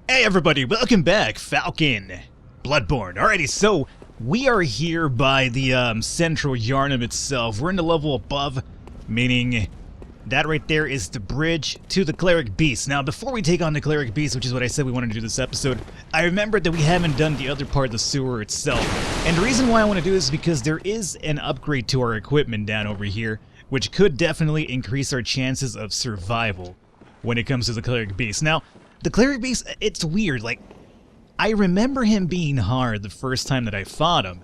Hey everybody, welcome back, Falcon, Bloodborne. Alrighty, so we are here by the central Yharnam itself. We're in the level above, meaning that right there is the bridge to the Cleric Beast. Now, before we take on the Cleric Beast, which is what I said we wanted to do this episode, I remembered that we haven't done the other part of the sewer itself. And the reason why I want to do this is because there is an upgrade to our equipment down over here, which could definitely increase our chances of survival when it comes to the Cleric Beast. Now, the Cleric Beast, it's weird, like, I remember him being hard the first time that I fought him.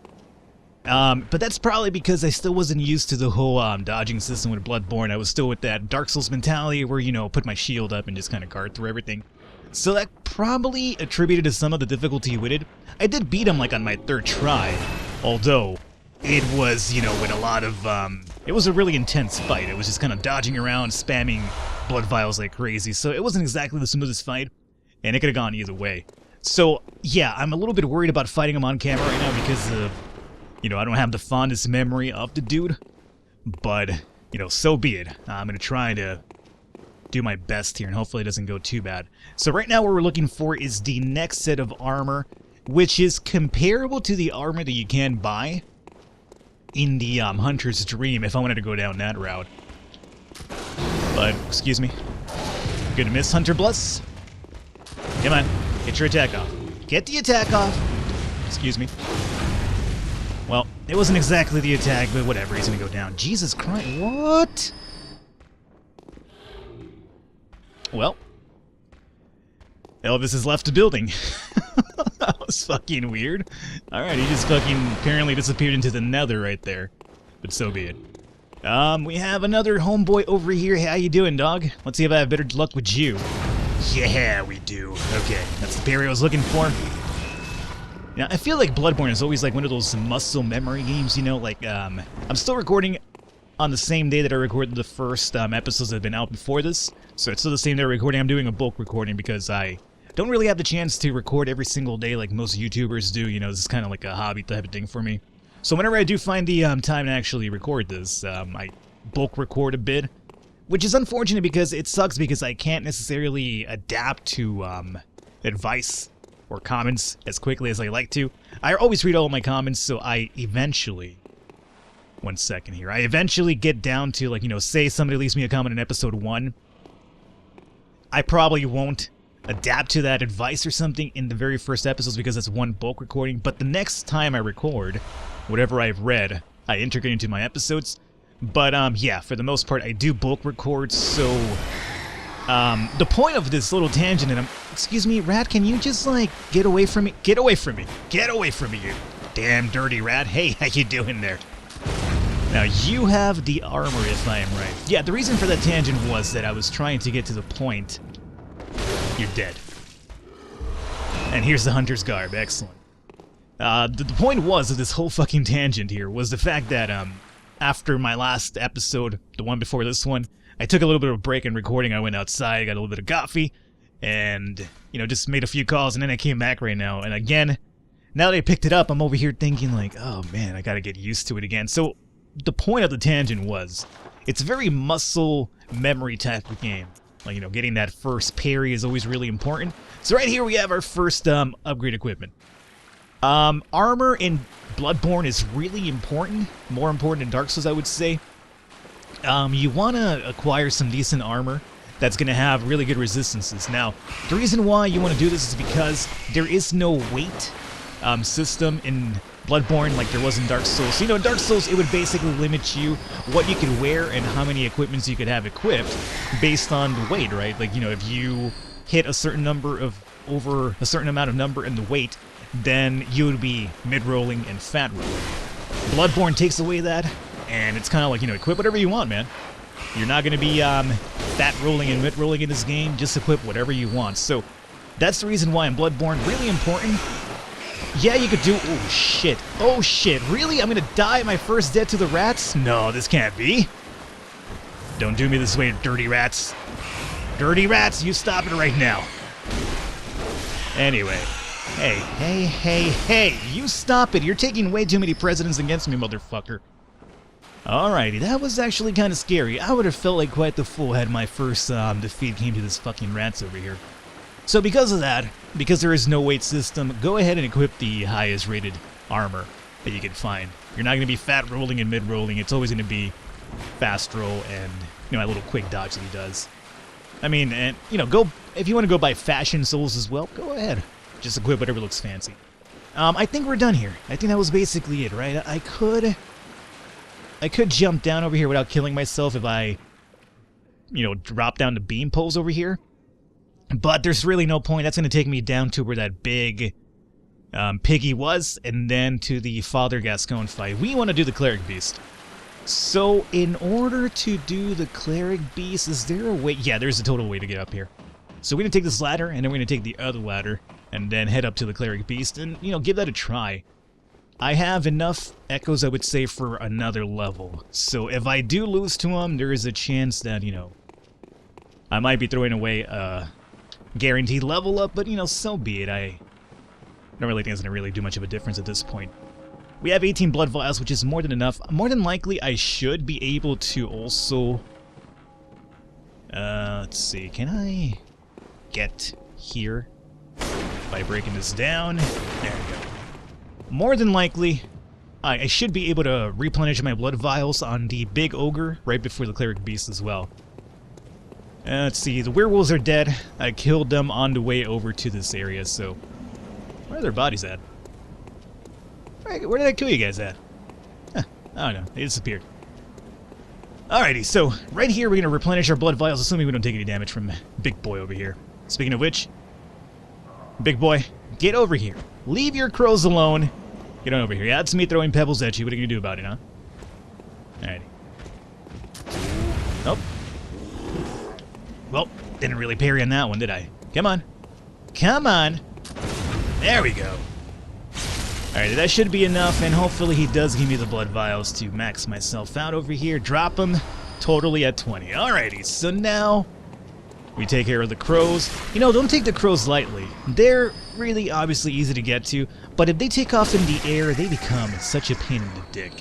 But that's probably because I still wasn't used to the whole dodging system with Bloodborne. I was still with that Dark Souls mentality where, you know, put my shield up and just kind of guard through everything. So that probably attributed to some of the difficulty with it. I did beat him, like, on my third try, although it was, you know, with a lot of, it was a really intense fight. It was just kind of dodging around, spamming blood vials like crazy, so it wasn't exactly the smoothest fight, and it could have gone either way. So, yeah, I'm a little bit worried about fighting him on camera right now because, you know, I don't have the fondest memory of the dude, but, you know, so be it. I'm going to try to do my best here, and hopefully it doesn't go too bad. So right now what we're looking for is the next set of armor, which is comparable to the armor that you can buy in the Hunter's Dream, if I wanted to go down that route. But, excuse me. Gonna miss Hunter Bless. Come on, get your attack off. Get the attack off! Excuse me. Well, it wasn't exactly the attack, but whatever, he's gonna go down. Jesus Christ, what? Well, Elvis has left the building. That was fucking weird. Alright, he just fucking apparently disappeared into the nether right there. But so be it. We have another homeboy over here. How you doing, dog? Let's see if I have better luck with you. Yeah, we do. Okay, that's the parry I was looking for. Now, I feel like Bloodborne is always like one of those muscle memory games, you know? Like, I'm still recording on the same day that I recorded the first episodes that have been out before this. So it's still the same day recording. I'm doing a bulk recording because I don't really have the chance to record every single day like most YouTubers do. You know, this is kind of like a hobby type of thing for me. So whenever I do find the time to actually record this, I bulk record a bit, which is unfortunate because it sucks because I can't necessarily adapt to advice or comments as quickly as I like to. I always read all my comments, so I eventually, one second here, I eventually get down to, like, you know, say somebody leaves me a comment in episode 1. I probably won't adapt to that advice or something in the very first episodes because it's one bulk recording, but the next time I record whatever I've read, I integrate into my episodes. But, yeah, for the most part, I do bulk record, so, the point of this little tangent, and excuse me, rat, can you just, like, get away from me? Get away from me! Get away from me, you damn dirty rat! Hey, how you doing there? Now, you have the armor, if I am right. Yeah, the reason for that tangent was that I was trying to get to the point. You're dead. And here's the Hunter's Garb, excellent. The point was of this whole fucking tangent here was the fact that, after my last episode, the one before this one, I took a little bit of a break in recording. I went outside, got a little bit of coffee, and, you know, just made a few calls, and then I came back right now. And again, now that I picked it up, I'm over here thinking, like, oh man, I gotta get used to it again. So, the point of the tangent was, it's a very muscle memory type of game. Like, you know, getting that first parry is always really important. So right here we have our first upgrade equipment. Armor in Bloodborne is really important, more important than Dark Souls, I would say. You want to acquire some decent armor that's going to have really good resistances. Now, the reason why you want to do this is because there is no weight system in Bloodborne like there was in Dark Souls. So, you know, in Dark Souls, it would basically limit you what you could wear and how many equipments you could have equipped based on the weight, right? Like, you know, if you hit a certain number of, over a certain amount of number in the weight, then you would be mid-rolling and fat-rolling. Bloodborne takes away that, and it's kind of like, you know, equip whatever you want, man. You're not going to be fat-rolling and mid-rolling in this game, just equip whatever you want. So, that's the reason why in Bloodborne, really important. Yeah, you could do... Oh, shit. Oh, shit. Really? I'm going to die at my first death to the rats? No, this can't be. Don't do me this way, dirty rats. Dirty rats, you stop it right now. Anyway. Hey, you stop it. You're taking way too many precedents against me, motherfucker. Alrighty, that was actually kind of scary. I would have felt like quite the fool had my first defeat came to this fucking rats over here. So because of that, because there is no weight system, go ahead and equip the highest rated armor that you can find. You're not going to be fat rolling and mid rolling. It's always going to be fast roll and, you know, that little quick dodge that he does. I mean, and, you know, go, if you want to go by fashion souls as well, go ahead. Just equip whatever looks fancy. I think we're done here. I think that was basically it, right? I could jump down over here without killing myself if I, you know, drop down the beam poles over here. But there's really no point. That's going to take me down to where that big piggy was, and then to the Father Gascon fight. We want to do the Cleric Beast. So, in order to do the Cleric Beast, is there a way? Yeah, there's a total way to get up here. So we're going to take this ladder, and then we're going to take the other ladder, and then head up to the Cleric Beast, and, you know, give that a try. I have enough echoes, I would say, for another level. So if I do lose to him, there is a chance that, you know, I might be throwing away a guaranteed level up, but, you know, so be it. I don't really think it's going to really do much of a difference at this point. We have 18 blood vials, which is more than enough. More than likely, I should be able to also... let's see, can I get here by breaking this down? There we go. More than likely, I should be able to replenish my blood vials on the big ogre right before the Cleric Beast as well. Let's see, the werewolves are dead. I killed them on the way over to this area, so... Where are their bodies at? Where did I kill you guys at? Huh, I don't know, they disappeared. Alrighty, so right here we're going to replenish our blood vials, assuming we don't take any damage from Big Boy over here. Speaking of which, Big Boy, get over here. Leave your crows alone. Get on over here. Yeah, it's me throwing pebbles at you. What are you going to do about it, huh? Alrighty. Nope. Well, didn't really parry on that one, did I? Come on. Come on. There we go. Alright, that should be enough, and hopefully he does give me the blood vials to max myself out over here. Drop him totally at 20. Alrighty, so now we take care of the crows. You know, don't take the crows lightly. They're really obviously easy to get to, but if they take off in the air, they become such a pain in the dick.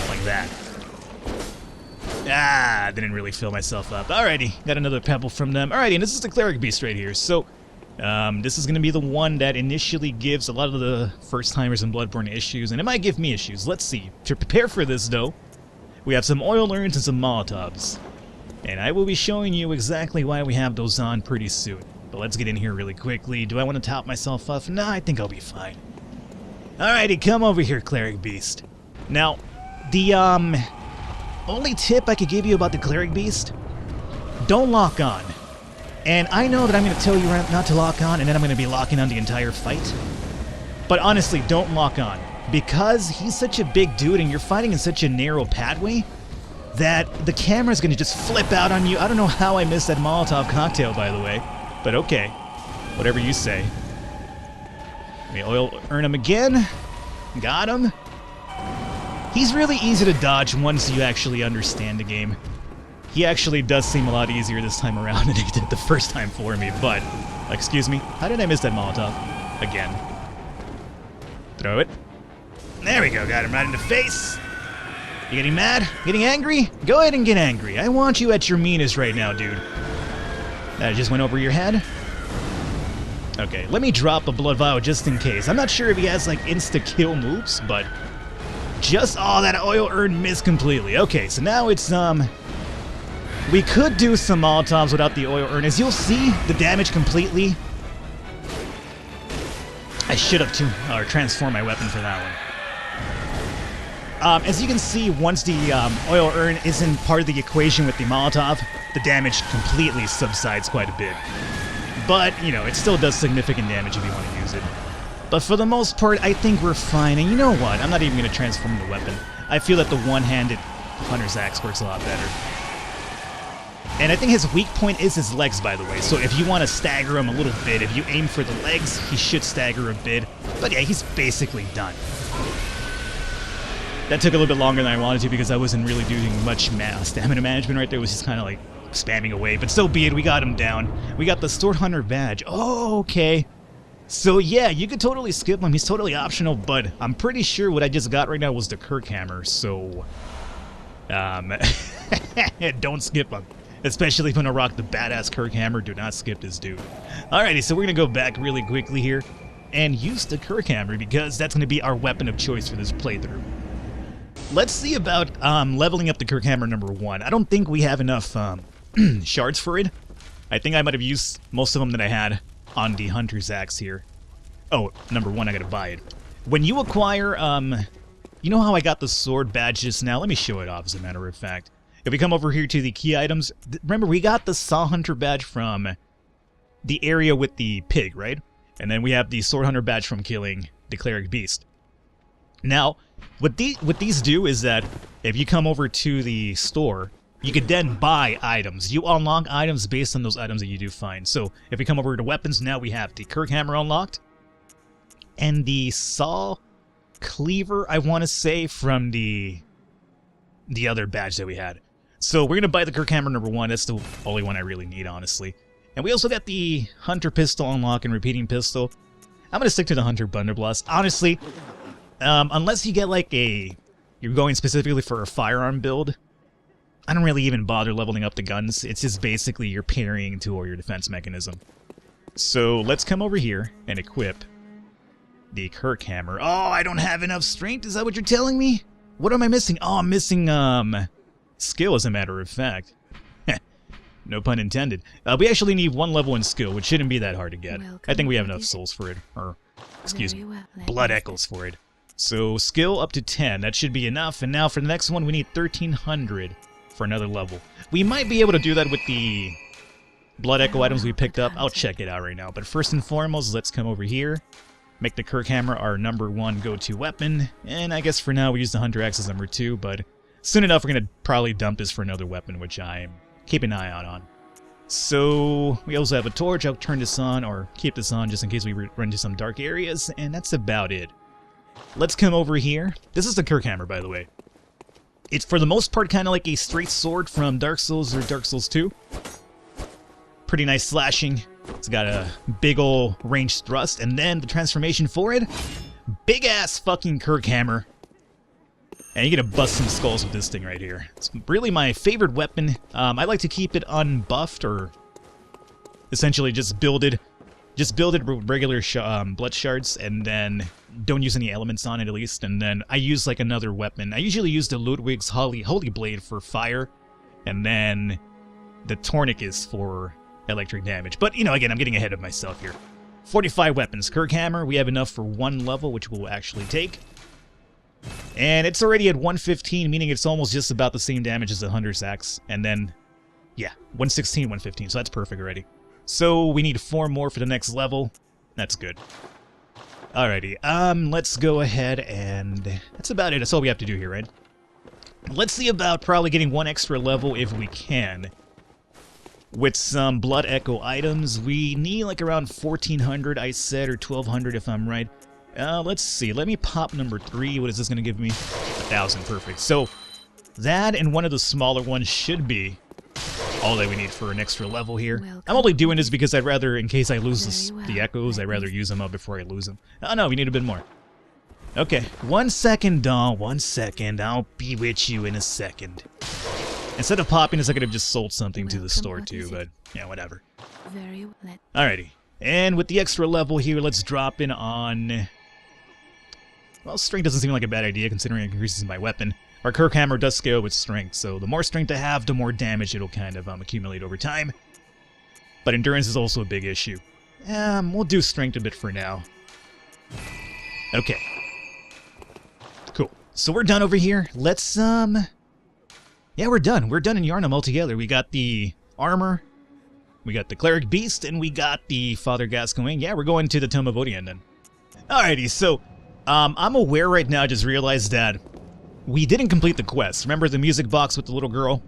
Like that. Ah, didn't really fill myself up. Alrighty, got another pebble from them. Alrighty, and this is the Cleric Beast right here. So, this is going to be the one that initially gives a lot of the first-timers in Bloodborne issues, and it might give me issues. Let's see. To prepare for this, though, we have some oil urns and some Molotovs. And I will be showing you exactly why we have those on pretty soon. But let's get in here really quickly. Do I want to top myself up? Nah, I think I'll be fine. Alrighty, come over here, Cleric Beast. Now, the, only tip I could give you about the Cleric Beast, don't lock on. And I know that I'm going to tell you not to lock on, and then I'm going to be locking on the entire fight. But honestly, don't lock on. Because he's such a big dude and you're fighting in such a narrow pathway, that the camera's going to just flip out on you. I don't know how I missed that Molotov cocktail, by the way. But okay. Whatever you say. Let me oil earn him again. Got him. He's really easy to dodge once you actually understand the game. He actually does seem a lot easier this time around than he did the first time for me, but... Excuse me, how did I miss that Molotov? Again. Throw it. There we go, got him right in the face. You getting mad? Getting angry? Go ahead and get angry. I want you at your meanest right now, dude. That just went over your head? Okay, let me drop a blood vial just in case. I'm not sure if he has, like, insta-kill moves, but... Just... Oh, that oil urn missed completely. Okay, so now it's, we could do some Molotovs without the oil urn. As you'll see, the damage completely... I should have transformed my weapon for that one. As you can see, once the oil urn isn't part of the equation with the Molotov, the damage completely subsides quite a bit. But, you know, it still does significant damage if you want to use it. But for the most part, I think we're fine. And you know what? I'm not even going to transform the weapon. I feel that the one-handed Hunter's Axe works a lot better. And I think his weak point is his legs, by the way. So if you want to stagger him a little bit, if you aim for the legs, he should stagger a bit. But yeah, he's basically done. That took a little bit longer than I wanted to because I wasn't really doing much stamina management right there. It was just kind of like spamming away. But so be it, we got him down. We got the Sword Hunter badge. Oh, okay. So yeah, you could totally skip him. He's totally optional, but I'm pretty sure what I just got right now was the KIRKHAMMER. So, don't skip him. Especially if you want to rock the badass KIRKHAMMER, do not skip this dude. Alrighty, so we're going to go back really quickly here and use the KIRKHAMMER because that's going to be our weapon of choice for this playthrough. Let's see about leveling up the KIRKHAMMER number 1. I don't think we have enough shards for it. I think I might have used most of them that I had on the Hunter's Axe here. Oh, number 1, I got to buy it. When you acquire, you know how I got the sword badge just now? Let me show it off as a matter of fact. If we come over here to the key items, remember we got the Saw Hunter badge from the area with the pig, right? And then we have the Sword Hunter badge from killing the Cleric beast. Now, what these do is that if you come over to the store, you could then buy items. You unlock items based on those items that you do find. So if we come over to weapons, now we have the KIRKHAMMER unlocked. And the Saw Cleaver, I want to say, from the other badge that we had. So we're going to buy the KIRKHAMMER number 1. That's the only one I really need, honestly. And we also got the Hunter Pistol unlock and Repeating Pistol. I'm going to stick to the Hunter Blunderbuss. Honestly, unless you get like you're going specifically for a firearm build, I don't really even bother leveling up the guns. It's just basically your parrying tool or your defense mechanism. So let's come over here and equip the KIRKHAMMER. Oh, I don't have enough strength? Is that what you're telling me? What am I missing? Oh, I'm missing skill, as a matter of fact. No pun intended. We actually need 1 level in skill, which shouldn't be that hard to get. I think we have enough souls for it. Or, excuse me, blood echoes for it. So, skill up to 10. That should be enough. And now for the next one, we need 1300 for another level. We might be able to do that with the blood echo items we picked up. I'll check it out right now. But first and foremost, let's come over here. Make the KIRKHAMMER our number 1 go-to weapon. And I guess for now we use the Hunter Axe as number 2, but soon enough we're going to probably dump this for another weapon, which I'm keeping an eye out on. So we also have a torch. I'll turn this on, or keep this on just in case we run into some dark areas, and that's about it. Let's come over here. This is the KIRKHAMMER, by the way. It's for the most part kind of like a straight sword from Dark Souls or Dark Souls 2. Pretty nice slashing. It's got a big ol' ranged thrust, and then the transformation for it, big ass fucking KIRKHAMMER. And you're gonna bust some skulls with this thing right here. It's really my favorite weapon. I like to keep it unbuffed, or essentially just build it with regular blood shards, and then don't use any elements on it at least. And then I use like another weapon. I usually use the Ludwig's Holy Blade for fire, and then the Tourniquet for electric damage. But, you know, again, I'm getting ahead of myself here. 45 weapons. KIRKHAMMER, we have enough for 1 level, which we'll actually take. And it's already at 115, meaning it's almost just about the same damage as the Hunter's Axe. And then, yeah, 116, 115, so that's perfect already. So we need 4 more for the next level. That's good. Alrighty, let's go ahead and that's about it. That's all we have to do here, right? Let's see about probably getting 1 extra level if we can. With some blood echo items, we need like around 1400, I said, or 1200 if I'm right. Let's see. Let me pop number 3. What is this going to give me? 1000. Perfect. So that and one of the smaller ones should be all that we need for an extra level here. I'm only doing this because I'd rather, in case I lose the echoes, I'd rather use them up before I lose them. Oh no, we need a bit more. Okay, 1 second, Dawn. 1 second. I'll be with you in a second. Instead of popping this, I could have just sold something to the store too, but yeah, whatever. Alrighty. And with the extra level here, let's drop in on... Well, strength doesn't seem like a bad idea considering it increases my weapon. Our KIRKHAMMER does scale with strength, so the more strength I have, the more damage it'll kind of accumulate over time. But endurance is also a big issue. We'll do strength a bit for now. Okay. Cool. So we're done over here. Let's, yeah, we're done. We're done in Yharnam altogether. We got the armor, we got the Cleric Beast, and we got the Father Gascoigne. Yeah, we're going to the Tome of Odian then. Alrighty, so, I'm aware right now, I just realized that we didn't complete the quest. Remember the music box with the little girl?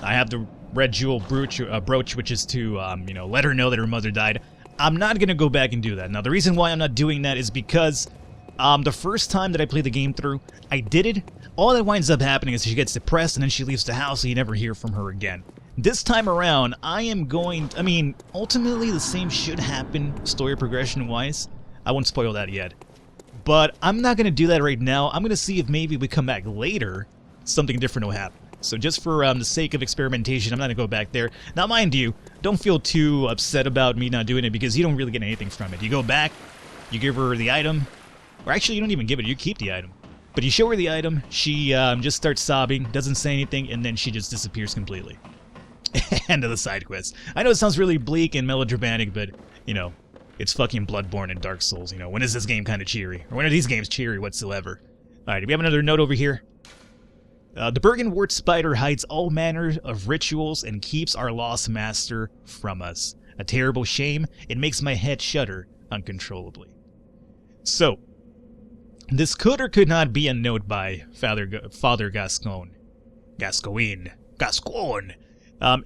I have the red jewel brooch, which is to, you know, let her know that her mother died. I'm not going to go back and do that. Now, the reason why I'm not doing that is because the first time that I played the game through, I did it. All that winds up happening is she gets depressed and then she leaves the house and you never hear from her again. This time around, I am going... I mean, ultimately the same should happen story progression-wise. I won't spoil that yet. But I'm not going to do that right now. I'm going to see if maybe we come back later, something different will happen. So just for the sake of experimentation, I'm not going to go back there. Now, mind you, don't feel too upset about me not doing it because you don't really get anything from it. You go back, you give her the item, or actually you don't even give it, you keep the item. But you show her the item, she just starts sobbing, doesn't say anything, and then she just disappears completely. End of the side quest. I know it sounds really bleak and melodramatic, but, you know, it's fucking Bloodborne and Dark Souls, you know. When is this game kind of cheery? Or when are these games cheery whatsoever? Alright, we have another note over here. The Bergenwort spider hides all manner of rituals and keeps our lost master from us. A terrible shame. It makes my head shudder uncontrollably. So, this could or could not be a note by Father Gascoigne. Gascoigne.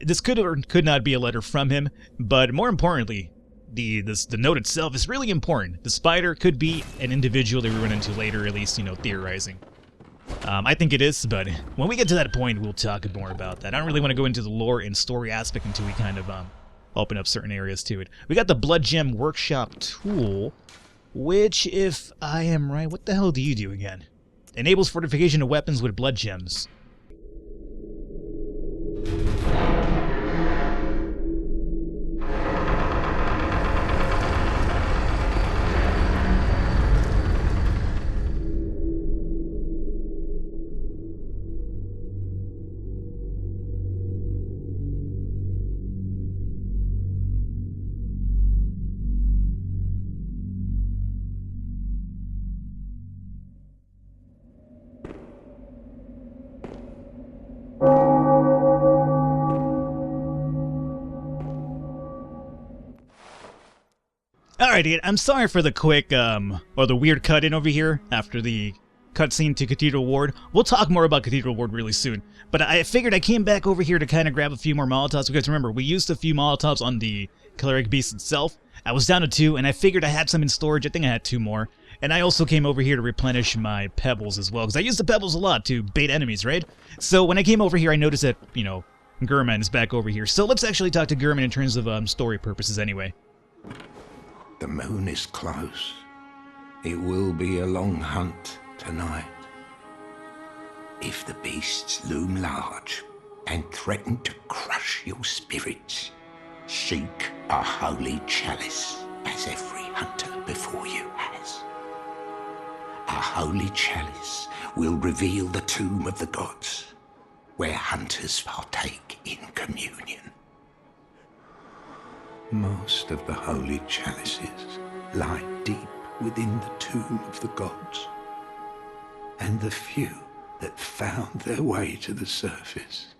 This could or could not be a letter from him, but more importantly, the note itself is really important. The spider could be an individual that we run into later, at least, you know, theorizing. I think it is, but when we get to that point, we'll talk more about that. I don't really want to go into the lore and story aspect until we kind of open up certain areas to it. We got the Blood Gem Workshop tool, which, if I am right, what the hell do you do again? Enables fortification of weapons with blood gems. Alrighty, I'm sorry for the quick, or the weird cut-in over here after the cutscene to Cathedral Ward. We'll talk more about Cathedral Ward really soon. But I figured I came back over here to kind of grab a few more Molotovs, because remember, we used a few Molotovs on the Cleric beast itself. I was down to 2, and I figured I had some in storage. I think I had 2 more. And I also came over here to replenish my pebbles as well, because I use the pebbles a lot to bait enemies, right? So when I came over here, I noticed that, you know, Gehrman is back over here. So let's actually talk to Gehrman in terms of story purposes anyway. The moon is close. It will be a long hunt tonight. If the beasts loom large and threaten to crush your spirits, seek a holy chalice, as every hunter before you has. A holy chalice will reveal the tomb of the gods, where hunters partake in communion. Most of the holy chalices lie deep within the tomb of the gods, and the few that found their way to the surface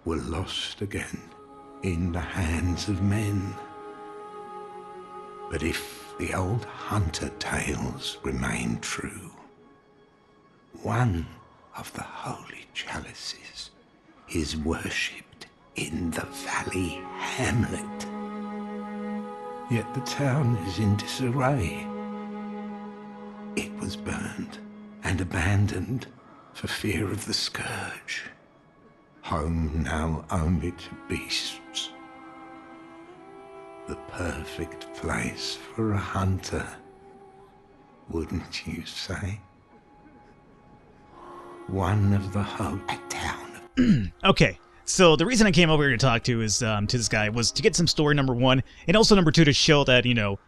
were lost again in the hands of men. But if the old hunter tales remain true, one of the holy chalices is worshipped in the valley hamlet. Yet the town is in disarray. It was burned and abandoned for fear of the scourge. Home now only to beasts. The perfect place for a hunter, wouldn't you say? One of the a town of... Okay. So the reason I came over here to talk to is to this guy was to get some story, number 1, and also number 2 to show that, you know,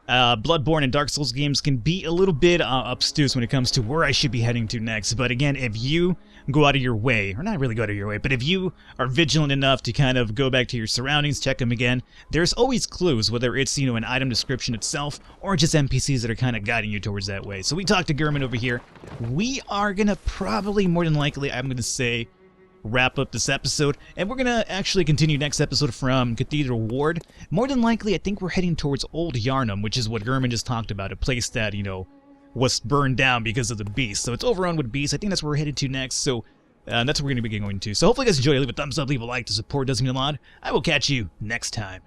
Bloodborne and Dark Souls games can be a little bit obtuse when it comes to where I should be heading to next. But again, if you go out of your way, or not really go out of your way, but if you are vigilant enough to kind of go back to your surroundings, check them again, there's always clues, whether it's, you know, an item description itself, or just NPCs that are kind of guiding you towards that way. So we talked to Gehrman over here. We are going to probably, more than likely, I'm going to say, wrap up this episode, and we're gonna actually continue next episode from Cathedral Ward. More than likely, I think we're heading towards Old Yharnam, which is what Gehrman just talked about, a place that, you know, was burned down because of the beast. So it's overrun with beasts. I think that's where we're headed to next, so that's what we're gonna be going to. So hopefully you guys enjoyed. Leave a thumbs up, leave a like. The support does mean a lot. I will catch you next time.